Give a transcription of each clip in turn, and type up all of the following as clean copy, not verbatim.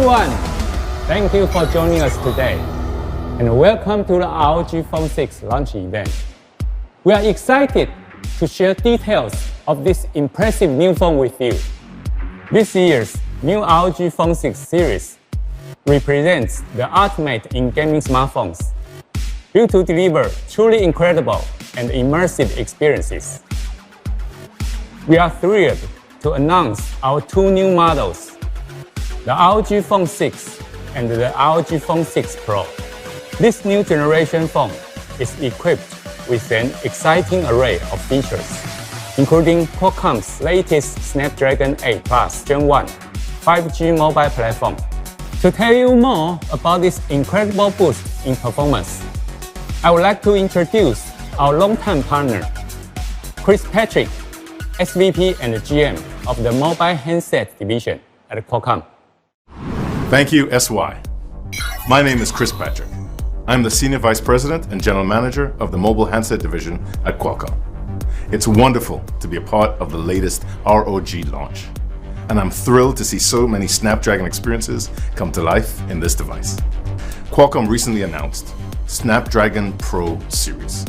everyone! Thank you for joining us today, and welcome to the ROG Phone 6 launch event. We are excited to share details of this impressive new phone with you. This year's new ROG Phone 6 series represents the ultimate in gaming smartphones, built to deliver truly incredible and immersive experiences. We are thrilled to announce our two new models, the ROG Phone 6 and the ROG Phone 6 Pro. This new generation phone is equipped with an exciting array of features, including Qualcomm's latest Snapdragon 8 Plus Gen 1 5G mobile platform. To tell you more about this incredible boost in performance, I would like to introduce our longtime partner, Chris Patrick, SVP and GM of the Mobile Handset Division at Qualcomm. Thank you, SY. My name is Chris Patrick. I'm the Senior Vice President and General Manager of the Mobile Handset Division at Qualcomm. It's wonderful to be a part of the latest ROG launch, and I'm thrilled to see so many Snapdragon experiences come to life in this device. Qualcomm recently announced Snapdragon Pro Series,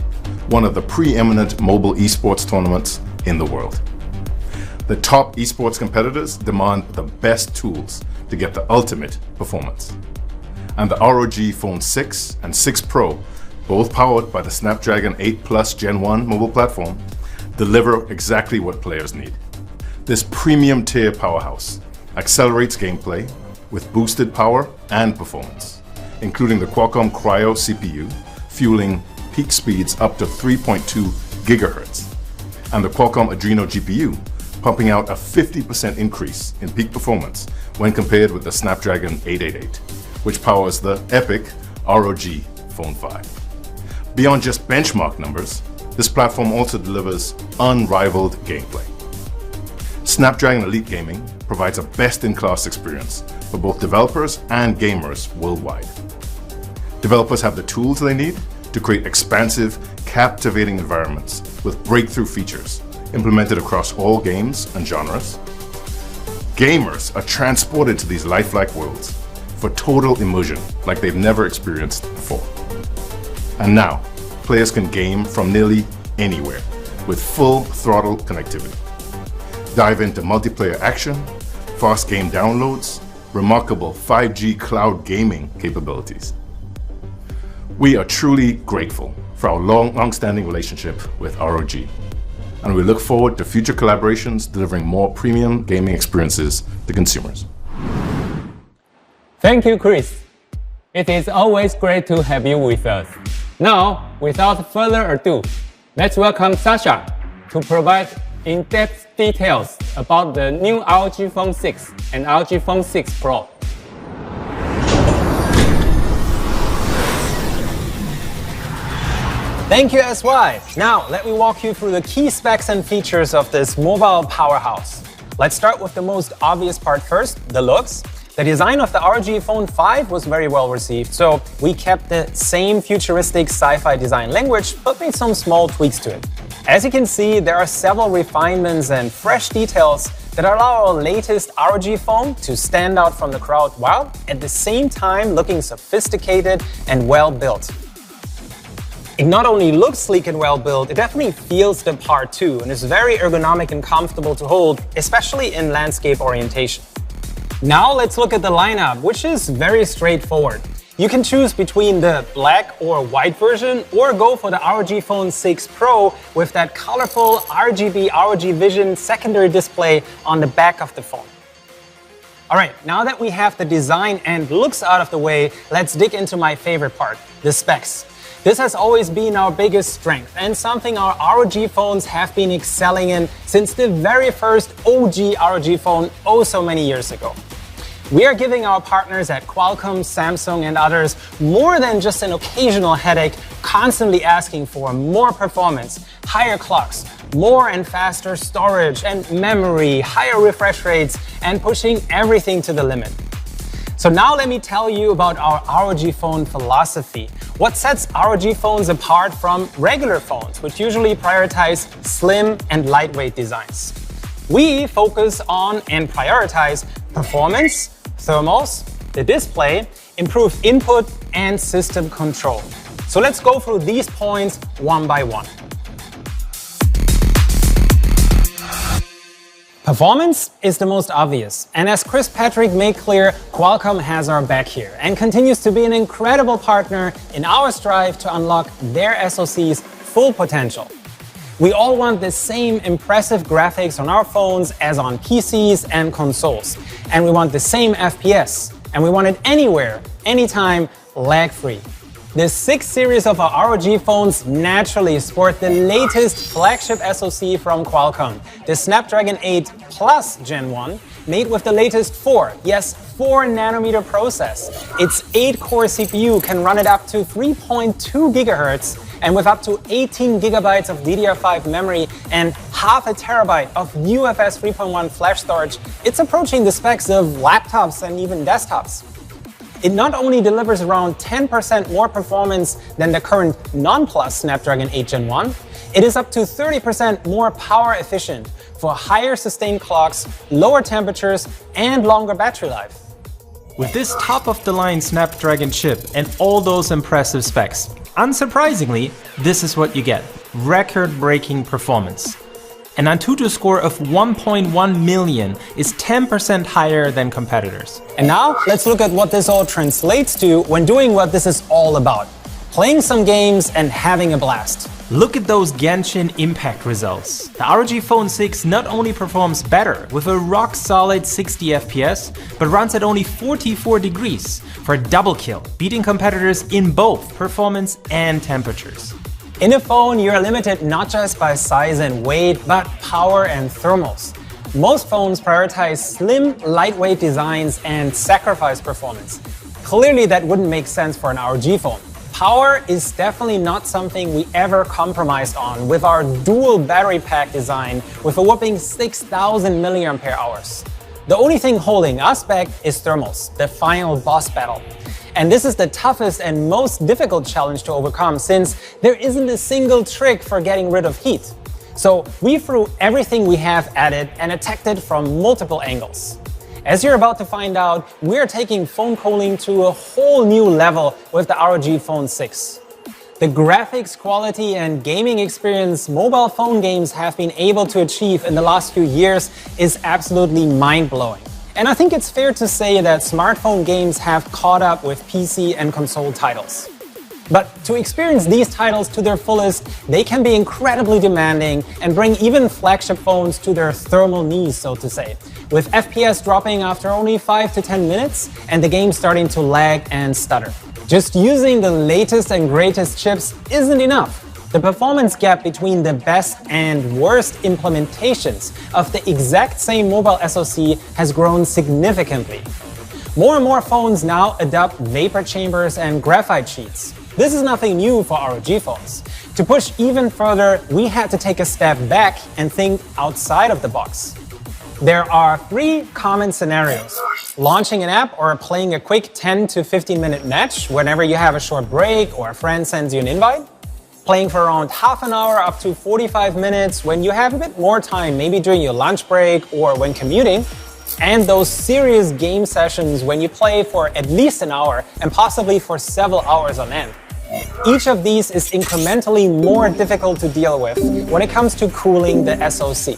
one of the preeminent mobile esports tournaments in the world. The top esports competitors demand the best tools to get the ultimate performance. And the ROG Phone 6 and 6 Pro, both powered by the Snapdragon 8 Plus Gen 1 mobile platform, deliver exactly what players need. This premium tier powerhouse accelerates gameplay with boosted power and performance, including the Qualcomm Cryo CPU, fueling peak speeds up to 3.2 gigahertz, and the Qualcomm Adreno GPU, pumping out a 50% increase in peak performance when compared with the Snapdragon 888, which powers the epic ROG Phone 5. Beyond just benchmark numbers, this platform also delivers unrivaled gameplay. Snapdragon Elite Gaming provides a best-in-class experience for both developers and gamers worldwide. Developers have the tools they need to create expansive, captivating environments with breakthrough features implemented across all games and genres. Gamers are transported to these lifelike worlds for total immersion like they've never experienced before. And now, players can game from nearly anywhere with full throttle connectivity. Dive into multiplayer action, fast game downloads, remarkable 5G cloud gaming capabilities. We are truly grateful for our long-standing relationship with ROG, and we look forward to future collaborations delivering more premium gaming experiences to consumers. Thank you, Chris. It is always great to have you with us. Now, without further ado, let's welcome Sasha to provide in-depth details about the new ROG Phone 6 and ROG Phone 6 Pro. Thank you, SY. Now, let me walk you through the key specs and features of this mobile powerhouse. Let's start with the most obvious part first, the looks. The design of the ROG Phone 5 was very well received, so we kept the same futuristic sci-fi design language, but made some small tweaks to it. As you can see, there are several refinements and fresh details that allow our latest ROG phone to stand out from the crowd while at the same time looking sophisticated and well built. It not only looks sleek and well built, it definitely feels the part too, and is very ergonomic and comfortable to hold, especially in landscape orientation. Now let's look at the lineup, which is very straightforward. You can choose between the black or white version, or go for the ROG Phone 6 Pro with that colorful RGB ROG Vision secondary display on the back of the phone. All right, now that we have the design and looks out of the way, let's dig into my favorite part, the specs. This has always been our biggest strength and something our ROG phones have been excelling in since the very first OG ROG phone oh so many years ago. We are giving our partners at Qualcomm, Samsung and others more than just an occasional headache, constantly asking for more performance, higher clocks, more and faster storage and memory, higher refresh rates, and pushing everything to the limit. So now let me tell you about our ROG Phone philosophy. What sets ROG phones apart from regular phones, which usually prioritize slim and lightweight designs. We focus on and prioritize performance, thermals, the display, improved input, and system control. So let's go through these points one by one. Performance is the most obvious, and as Chris Patrick made clear, Qualcomm has our back here and continues to be an incredible partner in our strive to unlock their SoC's full potential. We all want the same impressive graphics on our phones as on PCs and consoles, and we want the same FPS, and we want it anywhere, anytime, lag-free. The 6 series of our ROG phones naturally sport the latest flagship SoC from Qualcomm, the Snapdragon 8 Plus Gen 1, made with the latest 4 nanometer process. Its 8-core CPU can run it up to 3.2 GHz, and with up to 18 GB of DDR5 memory and half a terabyte of UFS 3.1 flash storage, it's approaching the specs of laptops and even desktops. It not only delivers around 10% more performance than the current non-Plus Snapdragon 8 Gen 1, it is up to 30% more power efficient for higher sustained clocks, lower temperatures, and longer battery life. With this top-of-the-line Snapdragon chip and all those impressive specs, unsurprisingly, this is what you get: record-breaking performance. An Antutu score of 1.1 million is 10% higher than competitors. And now, let's look at what this all translates to when doing what this is all about: playing some games and having a blast. Look at those Genshin Impact results. The ROG Phone 6 not only performs better with a rock-solid 60 FPS, but runs at only 44 degrees for a double kill, beating competitors in both performance and temperatures. In a phone, you're limited not just by size and weight, but power and thermals. Most phones prioritize slim, lightweight designs and sacrifice performance. Clearly, that wouldn't make sense for an ROG phone. Power is definitely not something we ever compromised on with our dual battery pack design with a whopping 6,000 mAh. The only thing holding us back is thermals, the final boss battle. And this is the toughest and most difficult challenge to overcome, since there isn't a single trick for getting rid of heat. So we threw everything we have at it and attacked it from multiple angles. As you're about to find out, we're taking phone cooling to a whole new level with the ROG Phone 6. The graphics quality and gaming experience mobile phone games have been able to achieve in the last few years is absolutely mind-blowing. And I think it's fair to say that smartphone games have caught up with PC and console titles. But to experience these titles to their fullest, they can be incredibly demanding and bring even flagship phones to their thermal knees, so to say, with FPS dropping after only 5 to 10 minutes and the game starting to lag and stutter. Just using the latest and greatest chips isn't enough. The performance gap between the best and worst implementations of the exact same mobile SoC has grown significantly. More and more phones now adopt vapor chambers and graphite sheets. This is nothing new for ROG phones. To push even further, we had to take a step back and think outside of the box. There are 3 common scenarios: launching an app or playing a quick 10 to 15 minute match whenever you have a short break or a friend sends you an invite, playing for around half an hour up to 45 minutes when you have a bit more time, maybe during your lunch break or when commuting, and those serious game sessions when you play for at least an hour and possibly for several hours on end. Each of these is incrementally more difficult to deal with when it comes to cooling the SoC.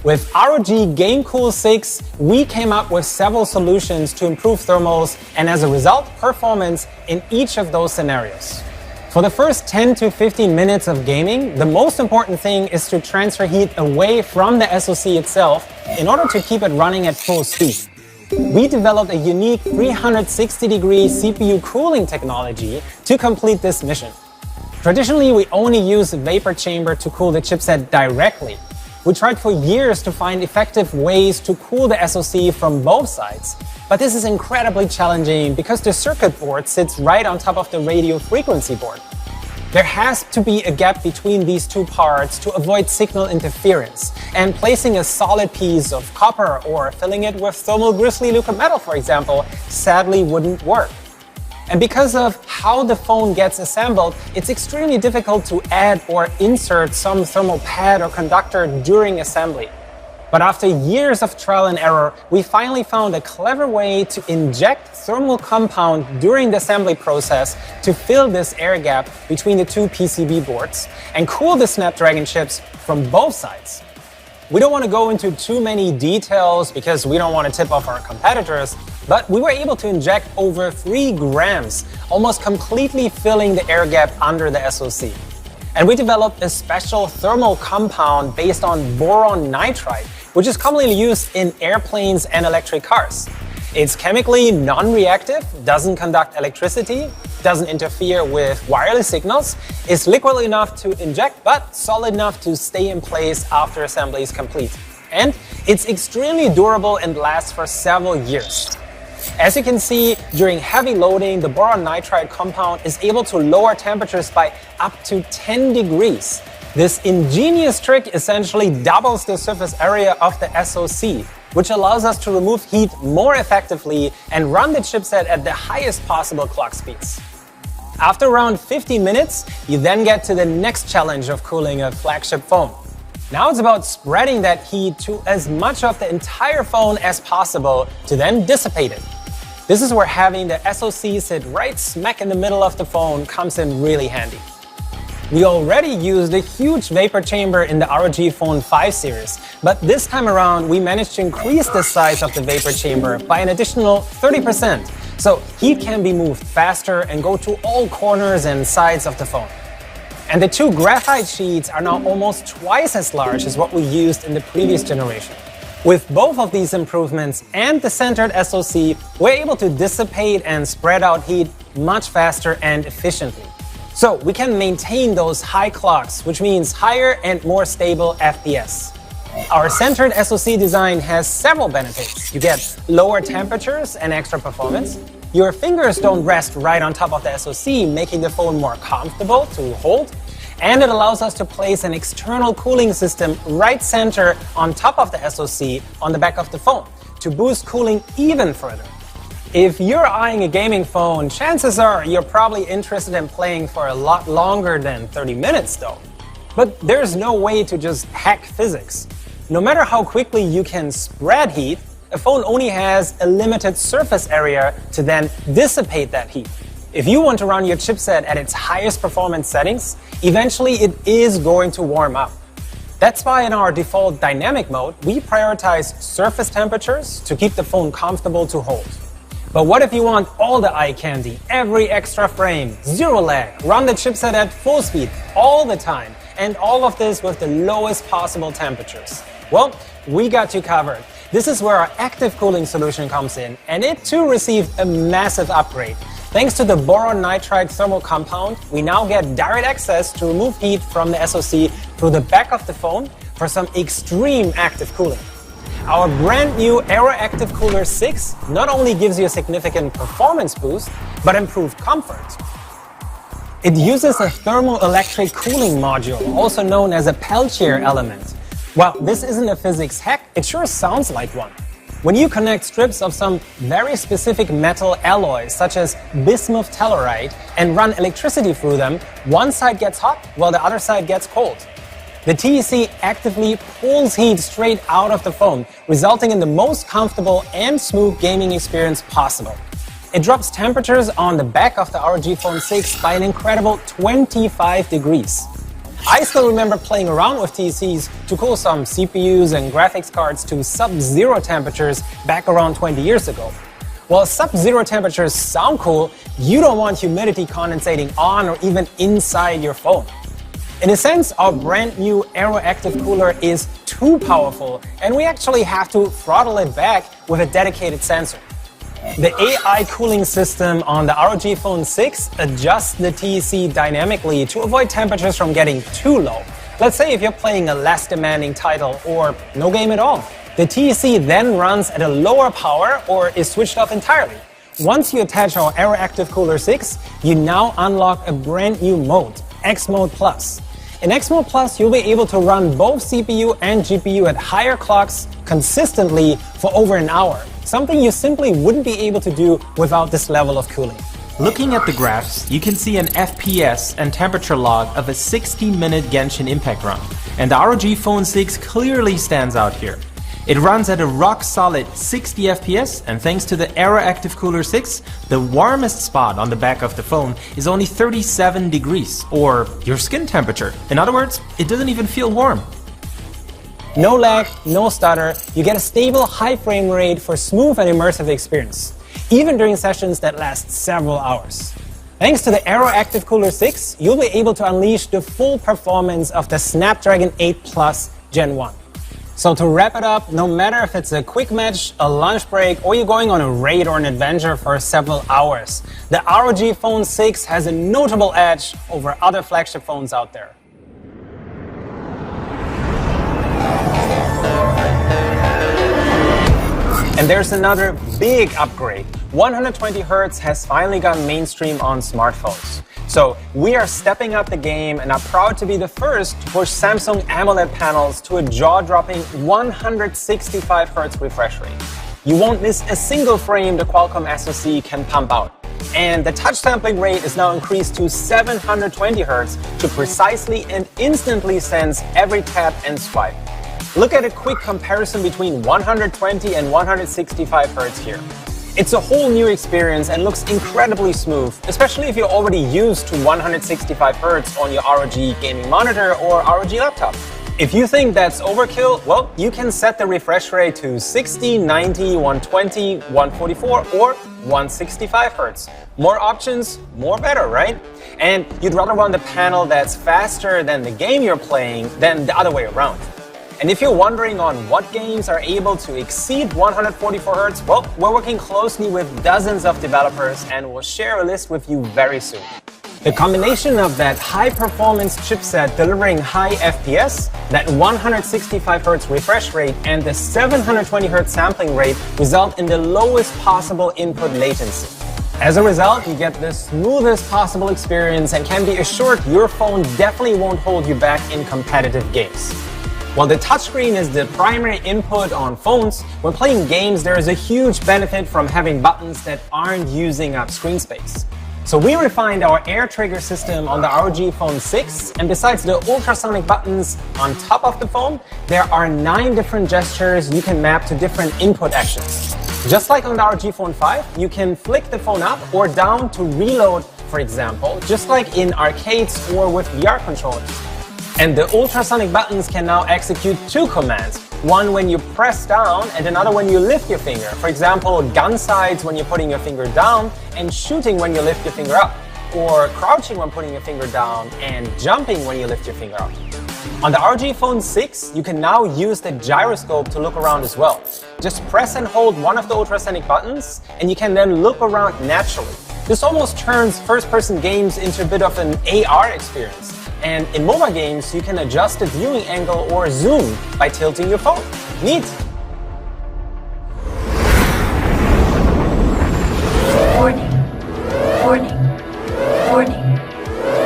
With ROG GameCool 6, we came up with several solutions to improve thermals and, as a result, performance in each of those scenarios. For the first 10 to 15 minutes of gaming, the most important thing is to transfer heat away from the SoC itself in order to keep it running at full speed. We developed a unique 360-degree CPU cooling technology to complete this mission. Traditionally, we only use a vapor chamber to cool the chipset directly. We tried for years to find effective ways to cool the SoC from both sides, but this is incredibly challenging because the circuit board sits right on top of the radio frequency board. There has to be a gap between these two parts to avoid signal interference, and placing a solid piece of copper or filling it with thermal grizzly liquid metal, for example, sadly wouldn't work. And because of how the phone gets assembled, it's extremely difficult to add or insert some thermal pad or conductor during assembly. But after years of trial and error, we finally found a clever way to inject thermal compound during the assembly process to fill this air gap between the two PCB boards and cool the Snapdragon chips from both sides. We don't want to go into too many details because we don't want to tip off our competitors, but we were able to inject over 3 grams, almost completely filling the air gap under the SoC. And we developed a special thermal compound based on boron nitride, which is commonly used in airplanes and electric cars. It's chemically non-reactive, doesn't conduct electricity, doesn't interfere with wireless signals, is liquid enough to inject, but solid enough to stay in place after assembly is complete. And it's extremely durable and lasts for several years. As you can see, during heavy loading, the boron nitride compound is able to lower temperatures by up to 10 degrees. This ingenious trick essentially doubles the surface area of the SoC, which allows us to remove heat more effectively and run the chipset at the highest possible clock speeds. After around 50 minutes, you then get to the next challenge of cooling a flagship phone. Now it's about spreading that heat to as much of the entire phone as possible to then dissipate it. This is where having the SoC sit right smack in the middle of the phone comes in really handy. We already used a huge vapor chamber in the ROG Phone 5 series, but this time around we managed to increase the size of the vapor chamber by an additional 30%, so heat can be moved faster and go to all corners and sides of the phone. And the 2 graphite sheets are now almost twice as large as what we used in the previous generation. With both of these improvements and the centered SoC, we're able to dissipate and spread out heat much faster and efficiently. So we can maintain those high clocks, which means higher and more stable FPS. Our centered SoC design has several benefits. You get lower temperatures and extra performance. Your fingers don't rest right on top of the SoC, making the phone more comfortable to hold. And it allows us to place an external cooling system right center on top of the SoC on the back of the phone to boost cooling even further. If you're eyeing a gaming phone, chances are you're probably interested in playing for a lot longer than 30 minutes though. But there's no way to just hack physics. No matter how quickly you can spread heat, a phone only has a limited surface area to then dissipate that heat. If you want to run your chipset at its highest performance settings, eventually it is going to warm up. That's why in our default dynamic mode, we prioritize surface temperatures to keep the phone comfortable to hold. But what if you want all the eye candy, every extra frame, zero lag, run the chipset at full speed all the time, and all of this with the lowest possible temperatures? Well, we got you covered. This is where our active cooling solution comes in, and it too received a massive upgrade. Thanks to the boron nitride thermal compound, we now get direct access to remove heat from the SoC through the back of the phone for some extreme active cooling. Our brand new Aero Active Cooler 6 not only gives you a significant performance boost, but improved comfort. It uses a thermoelectric cooling module, also known as a Peltier element. While this isn't a physics hack, it sure sounds like one. When you connect strips of some very specific metal alloys, such as bismuth telluride, and run electricity through them, one side gets hot while the other side gets cold. The TEC actively pulls heat straight out of the phone, resulting in the most comfortable and smooth gaming experience possible. It drops temperatures on the back of the ROG Phone 6 by an incredible 25 degrees. I still remember playing around with TECs to cool some CPUs and graphics cards to sub-zero temperatures back around 20 years ago. While sub-zero temperatures sound cool, you don't want humidity condensating on or even inside your phone. In a sense, our brand new Aero Active Cooler is too powerful, and we actually have to throttle it back with a dedicated sensor. The AI cooling system on the ROG Phone 6 adjusts the TEC dynamically to avoid temperatures from getting too low. Let's say if you're playing a less demanding title or no game at all. The TEC then runs at a lower power or is switched off entirely. Once you attach our Aero Active Cooler 6, you now unlock a brand new mode, X Mode Plus. In X Mode Plus, you'll be able to run both CPU and GPU at higher clocks consistently for over an hour, something you simply wouldn't be able to do without this level of cooling. Looking at the graphs, you can see an FPS and temperature log of a 60-minute Genshin Impact run, and the ROG Phone 6 clearly stands out here. It runs at a rock-solid 60 FPS, and thanks to the Aero Active Cooler 6, the warmest spot on the back of the phone is only 37 degrees, or your skin temperature. In other words, it doesn't even feel warm. No lag, no stutter, you get a stable high frame rate for smooth and immersive experience, even during sessions that last several hours. Thanks to the Aero Active Cooler 6, you'll be able to unleash the full performance of the Snapdragon 8 Plus Gen 1. So to wrap it up, no matter if it's a quick match, a lunch break, or you're going on a raid or an adventure for several hours, the ROG Phone 6 has a notable edge over other flagship phones out there. And there's another big upgrade. 120Hz has finally gone mainstream on smartphones. So we are stepping up the game and are proud to be the first to push Samsung AMOLED panels to a jaw-dropping 165Hz refresh rate. You won't miss a single frame the Qualcomm SoC can pump out. And the touch sampling rate is now increased to 720Hz to precisely and instantly sense every tap and swipe. Look at a quick comparison between 120 and 165Hz here. It's a whole new experience and looks incredibly smooth, especially if you're already used to 165Hz on your ROG gaming monitor or ROG laptop. If you think that's overkill, well, you can set the refresh rate to 60, 90, 120, 144, or 165Hz. More options, more better, right? And you'd rather run the panel that's faster than the game you're playing than the other way around. And if you're wondering on what games are able to exceed 144Hz, well, we're working closely with dozens of developers and we'll share a list with you very soon. The combination of that high-performance chipset delivering high FPS, that 165Hz refresh rate, and the 720Hz sampling rate result in the lowest possible input latency. As a result, you get the smoothest possible experience and can be assured your phone definitely won't hold you back in competitive games. While the touchscreen is the primary input on phones, when playing games there is a huge benefit from having buttons that aren't using up screen space. So we refined our air trigger system on the ROG Phone 6, and besides the ultrasonic buttons on top of the phone, there are 9 different gestures you can map to different input actions. Just like on the ROG Phone 5, you can flick the phone up or down to reload, for example, just like in arcades or with VR controllers. And the ultrasonic buttons can now execute 2 commands, one when you press down and another when you lift your finger. For example, gun sights when you're putting your finger down and shooting when you lift your finger up, or crouching when putting your finger down and jumping when you lift your finger up. On the ROG Phone 6, you can now use the gyroscope to look around as well. Just press and hold one of the ultrasonic buttons and you can then look around naturally. This almost turns first-person games into a bit of an AR experience. And in mobile games, you can adjust the viewing angle or zoom by tilting your phone. Neat! Warning. Warning. Warning.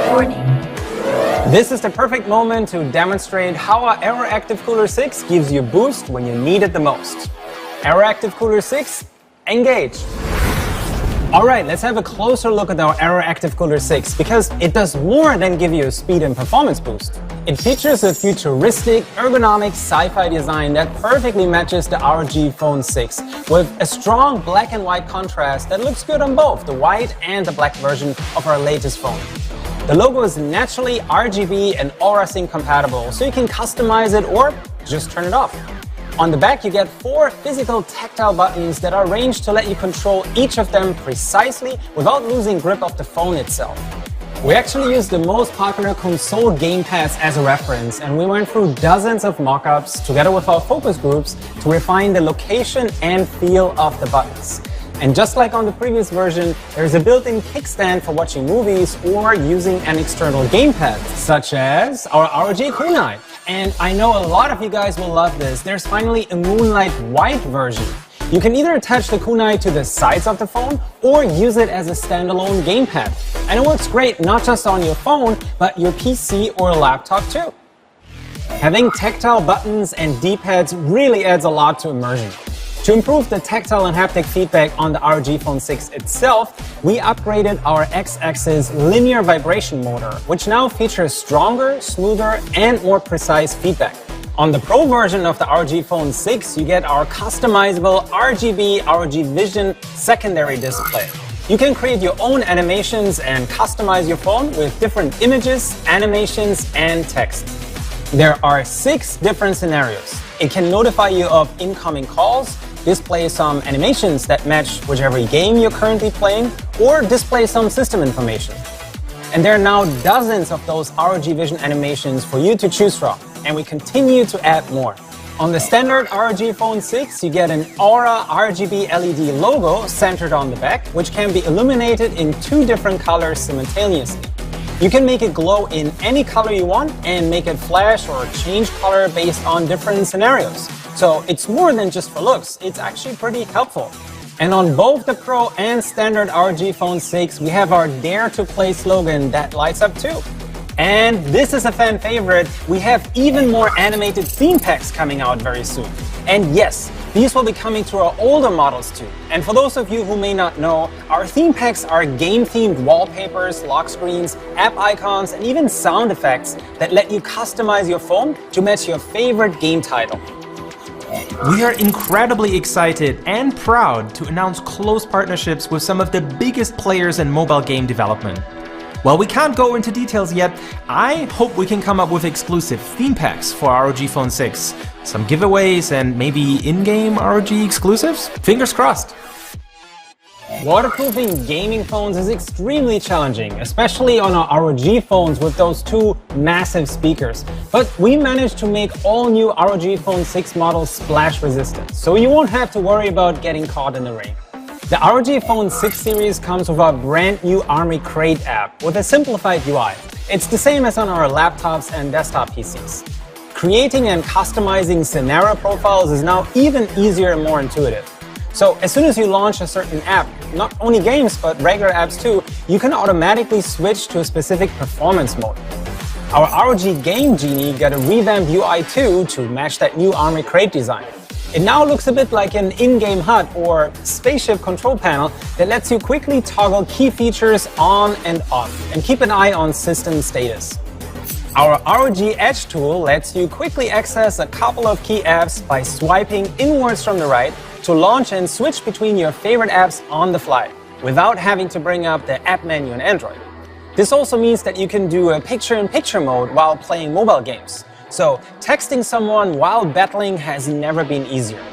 Warning. This is the perfect moment to demonstrate how our Aero Active Cooler 6 gives you a boost when you need it the most. Aero Active Cooler 6, engage! Alright, let's have a closer look at our Aero Active Cooler 6 because it does more than give you a speed and performance boost. It features a futuristic, ergonomic sci-fi design that perfectly matches the ROG Phone 6 with a strong black and white contrast that looks good on both the white and the black version of our latest phone. The logo is naturally RGB and Aura Sync compatible, so you can customize it or just turn it off. On the back, you get 4 physical tactile buttons that are arranged to let you control each of them precisely without losing grip of the phone itself. We actually used the most popular console gamepads as a reference, and we went through dozens of mock-ups together with our focus groups to refine the location and feel of the buttons. And just like on the previous version, there's a built-in kickstand for watching movies or using an external gamepad, such as our ROG Kunai. And I know a lot of you guys will love this. There's finally a Moonlight White version. You can either attach the Kunai to the sides of the phone or use it as a standalone gamepad. And it works great not just on your phone, but your PC or laptop too. Having tactile buttons and D-pads really adds a lot to immersion. To improve the tactile and haptic feedback on the ROG Phone 6 itself, we upgraded our X-axis linear vibration motor, which now features stronger, smoother, and more precise feedback. On the Pro version of the ROG Phone 6, you get our customizable RGB ROG Vision secondary display. You can create your own animations and customize your phone with different images, animations, and text. There are 6 different scenarios. It can notify you of incoming calls, display some animations that match whichever game you're currently playing, or display some system information. And there are now dozens of those ROG Vision animations for you to choose from, and we continue to add more. On the standard ROG Phone 6, you get an Aura RGB LED logo centered on the back, which can be illuminated in 2 different colors simultaneously. You can make it glow in any color you want and make it flash or change color based on different scenarios. So it's more than just for looks, it's actually pretty helpful. And on both the Pro and standard ROG Phone 6, we have our Dare to Play slogan that lights up too. And this is a fan favorite, we have even more animated theme packs coming out very soon. And yes, these will be coming to our older models too. And for those of you who may not know, our theme packs are game-themed wallpapers, lock screens, app icons, and even sound effects that let you customize your phone to match your favorite game title. We are incredibly excited and proud to announce close partnerships with some of the biggest players in mobile game development. While we can't go into details yet, I hope we can come up with exclusive theme packs for ROG Phone 6, some giveaways, and maybe in-game ROG exclusives? Fingers crossed! Waterproofing gaming phones is extremely challenging, especially on our ROG phones with those 2 massive speakers. But we managed to make all new ROG Phone 6 models splash resistant, so you won't have to worry about getting caught in the rain. The ROG Phone 6 series comes with our brand new Army Crate app with a simplified UI. It's the same as on our laptops and desktop PCs. Creating and customizing scenario profiles is now even easier and more intuitive. So as soon as you launch a certain app, not only games but regular apps too, you can automatically switch to a specific performance mode. Our ROG Game Genie got a revamped UI too to match that new Army Crate design. It now looks a bit like an in-game HUD or spaceship control panel that lets you quickly toggle key features on and off and keep an eye on system status. Our ROG Edge tool lets you quickly access a couple of key apps by swiping inwards from the right to launch and switch between your favorite apps on the fly, without having to bring up the app menu on Android. This also means that you can do a picture-in-picture mode while playing mobile games. So texting someone while battling has never been easier.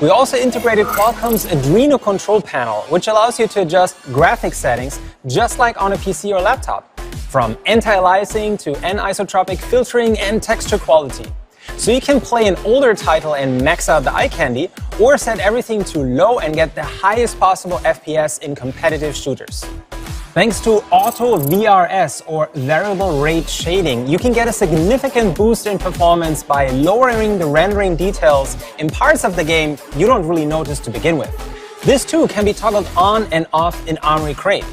We also integrated Qualcomm's Adreno control panel, which allows you to adjust graphics settings just like on a PC or laptop, from anti-aliasing to anisotropic filtering and texture quality. So you can play an older title and max out the eye candy, or set everything to low and get the highest possible FPS in competitive shooters. Thanks to Auto VRS, or Variable Rate Shading, you can get a significant boost in performance by lowering the rendering details in parts of the game you don't really notice to begin with. This too can be toggled on and off in Army Crate.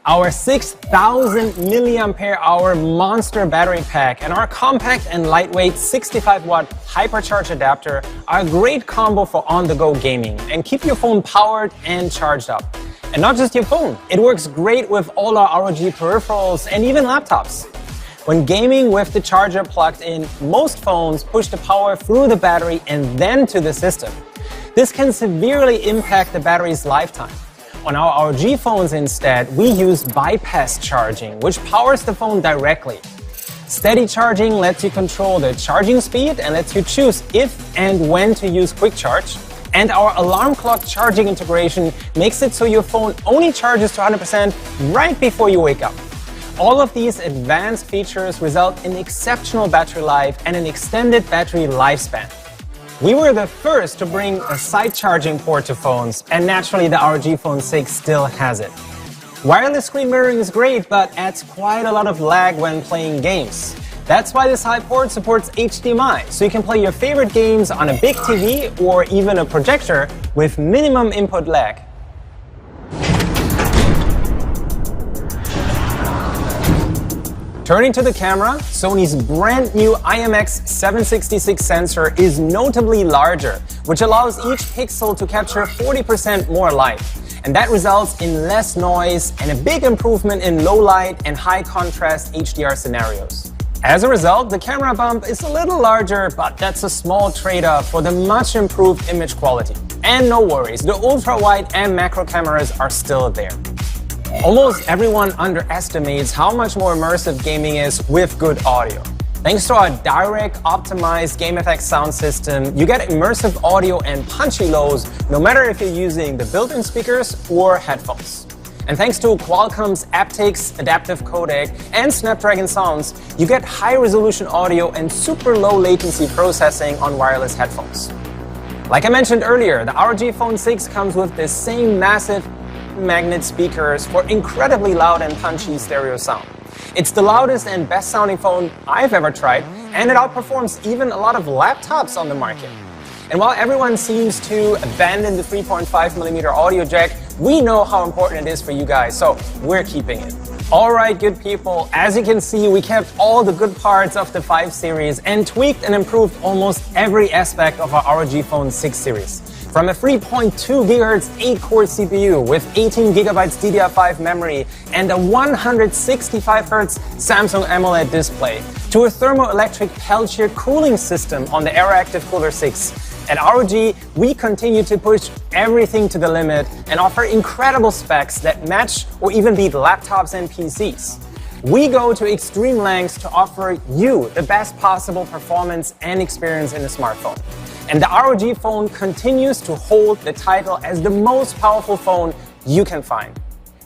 Our 6,000 mAh monster battery pack and our compact and lightweight 65-watt hypercharge adapter are a great combo for on-the-go gaming and keep your phone powered and charged up. And not just your phone, it works great with all our ROG peripherals and even laptops. When gaming with the charger plugged in, most phones push the power through the battery and then to the system. This can severely impact the battery's lifetime. On our ROG phones instead, we use bypass charging, which powers the phone directly. Steady charging lets you control the charging speed and lets you choose if and when to use quick charge. And our alarm clock charging integration makes it so your phone only charges to 100% right before you wake up. All of these advanced features result in exceptional battery life and an extended battery lifespan. We were the first to bring a side charging port to phones, and naturally the ROG Phone 6 still has it. Wireless screen mirroring is great, but adds quite a lot of lag when playing games. That's why this side port supports HDMI, so you can play your favorite games on a big TV or even a projector with minimum input lag. Turning to the camera, Sony's brand new IMX766 sensor is notably larger, which allows each pixel to capture 40% more light. And that results in less noise and a big improvement in low light and high contrast HDR scenarios. As a result, the camera bump is a little larger, but that's a small trade-off for the much improved image quality. And no worries, the ultra-wide and macro cameras are still there. Almost everyone underestimates how much more immersive gaming is with good audio. Thanks to our direct optimized game effects sound system, you get immersive audio and punchy lows no matter if you're using the built-in speakers or headphones. And thanks to Qualcomm's aptX adaptive codec and Snapdragon sounds, you get high-resolution audio and super low latency processing on wireless headphones. Like I mentioned earlier, the ROG Phone 6 comes with the same massive magnet speakers for incredibly loud and punchy stereo sound. It's the loudest and best sounding phone I've ever tried, and it outperforms even a lot of laptops on the market. And while everyone seems to abandon the 3.5mm audio jack, we know how important it is for you guys, so we're keeping it. All right, good people, as you can see, we kept all the good parts of the 5 series and tweaked and improved almost every aspect of our ROG Phone 6 series. From a 3.2 GHz 8-core CPU with 18 GB DDR5 memory and a 165 Hz Samsung AMOLED display, to a thermoelectric Peltier cooling system on the AeroActive Cooler 6. At ROG, we continue to push everything to the limit and offer incredible specs that match or even beat laptops and PCs. We go to extreme lengths to offer you the best possible performance and experience in a smartphone. And the ROG Phone continues to hold the title as the most powerful phone you can find.